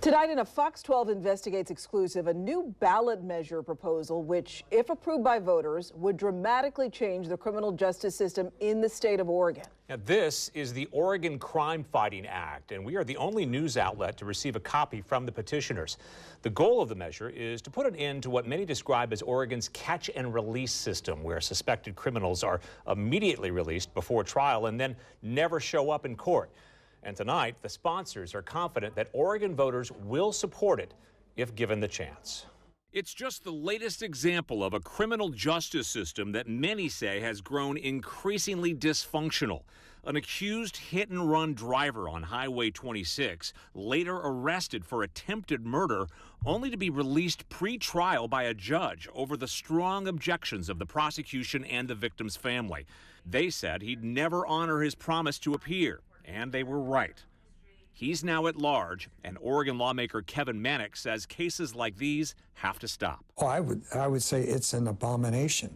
Tonight in a Fox 12 Investigates exclusive, a new ballot measure proposal which, if approved by voters, would dramatically change the criminal justice system in the state of Oregon. Now, this is the Oregon Crimefighting Act, and we are the only news outlet to receive a copy from the petitioners. The goal of the measure is to put an end to what many describe as Oregon's catch and release system, where suspected criminals are immediately released before trial and then never show up in court. And tonight, the sponsors are confident that Oregon voters will support it if given the chance. It's just the latest example of a criminal justice system that many say has grown increasingly dysfunctional. An accused hit-and-run driver on Highway 26 later arrested for attempted murder, only to be released pre-trial by a judge over the strong objections of the prosecution and the victim's family. They said he'd never honor his promise to appear. And they were right. He's now at large, and Oregon lawmaker Kevin Mannix says cases like these have to stop. Oh, I would say it's an abomination.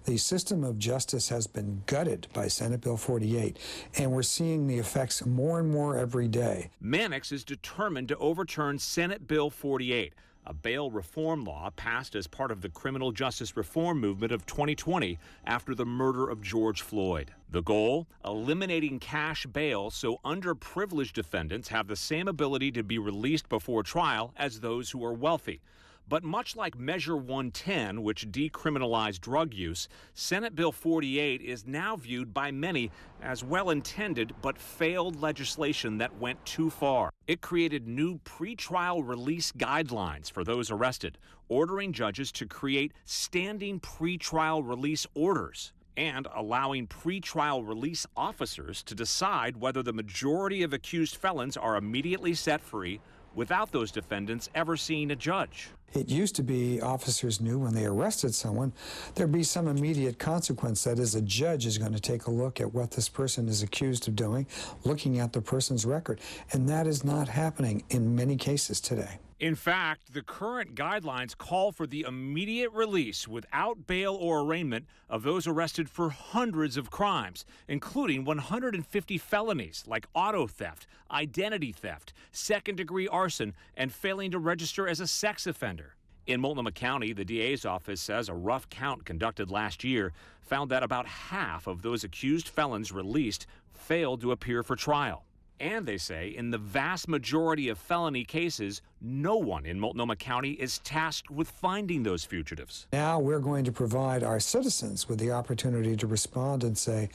The system of justice has been gutted by Senate Bill 48, and we're seeing the effects more and more every day. Mannix is determined to overturn Senate Bill 48, a bail reform law passed as part of the criminal justice reform movement of 2020 after the murder of George Floyd. The goal? Eliminating cash bail so underprivileged defendants have the same ability to be released before trial as those who are wealthy. But much like Measure 110, which decriminalized drug use, Senate Bill 48 is now viewed by many as well-intended but failed legislation that went too far. It created new pretrial release guidelines for those arrested, ordering judges to create standing pretrial release orders and allowing pretrial release officers to decide whether the majority of accused felons are immediately set free without those defendants ever seeing a judge. It used to be officers knew when they arrested someone, there'd be some immediate consequence. That is, a judge is going to take a look at what this person is accused of doing, looking at the person's record. And that is not happening in many cases today. In fact, the current guidelines call for the immediate release without bail or arraignment of those arrested for hundreds of crimes, including 150 felonies like auto theft, identity theft, second-degree arson, and failing to register as a sex offender. In Multnomah County, the DA's office says a rough count conducted last year found that about half of those accused felons released failed to appear for trial. And they say in the vast majority of felony cases, no one in Multnomah County is tasked with finding those fugitives. Now we're going to provide our citizens with the opportunity to respond and say,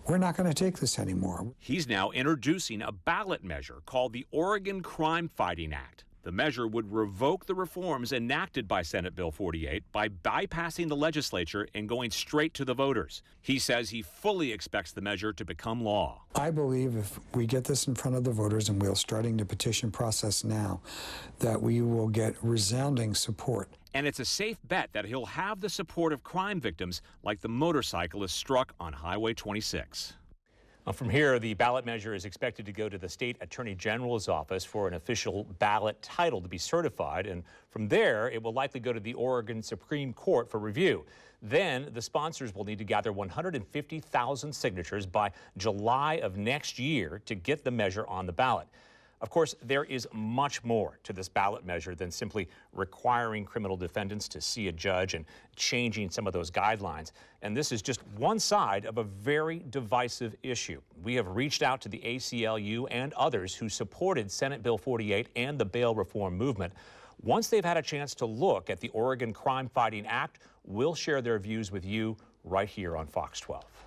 we're not going to take this anymore. He's now introducing a ballot measure called the Oregon Crimefighting Act. The measure would revoke the reforms enacted by Senate Bill 48 by bypassing the legislature and going straight to the voters. He says he fully expects the measure to become law. I believe if we get this in front of the voters, and we're starting the petition process now, that we will get resounding support. And it's a safe bet that he'll have the support of crime victims like the motorcyclist struck on Highway 26. From here, the ballot measure is expected to go to the state attorney general's office for an official ballot title to be certified. And from there, it will likely go to the Oregon Supreme Court for review. Then the sponsors will need to gather 150,000 signatures by July of next year to get the measure on the ballot. Of course, there is much more to this ballot measure than simply requiring criminal defendants to see a judge and changing some of those guidelines. And this is just one side of a very divisive issue. We have reached out to the ACLU and others who supported Senate Bill 48 and the bail reform movement. Once they've had a chance to look at the Oregon Crimefighting Act, we'll share their views with you right here on Fox 12.